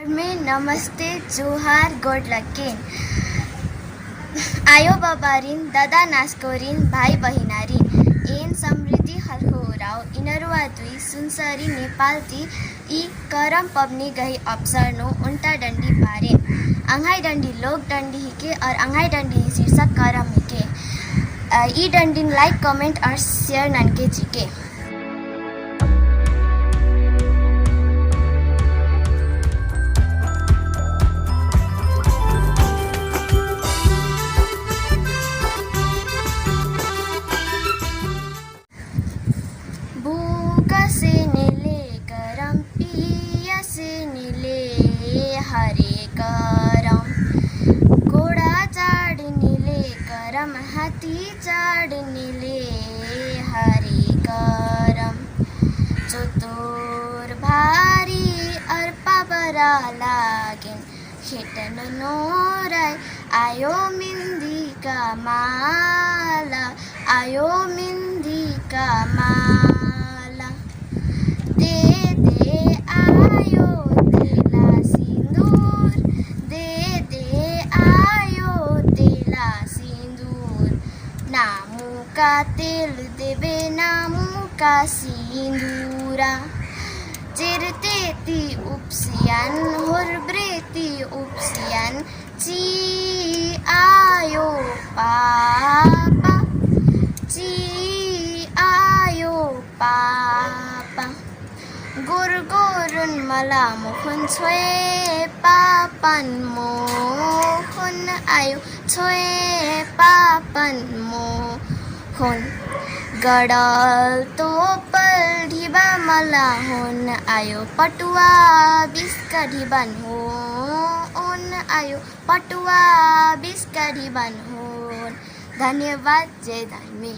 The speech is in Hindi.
में नमस्ते जोहार गोड लकेन आयो बाबारिन दादा नास्कोरिन भाइ बहिनारिन एन समृद्धि हरहोराव इनरुवा दुई सुनसरी नेपालती ई करम पबनी गई अवसर नो उल्टा डंडी पारे अंगाई डंडी लोक डंडी हिके और अंगाई डंडी शीर्षक करम हिके ई डंडीन लाइक कमेंट और शेयर ननके जिके से नीले करम पिया से नीले हरे करम घोड़ा चाड़ नीले करम हाथी चाड़ नीले हरे करम चतुर भारी अर्पा बरा लागेन खेटन नोराय आयो मिंदी का माला आयो मिंदी का माला का तेल देवे नामू का सिंदूरा चिरतेती उपसियन हुरब्रेती उपसियन ची आयो पापा ची आयो पापा गुरगुरुन मला मुखुन छोए पापन मोहन आयो छोए पापन मोहन गडल तो पल ढिबा मला होन आयो पटुआ बिस्का ढिबान होन आयो पटुआ बिस्का ढिबान होन। धन्यवाद। जय धामी।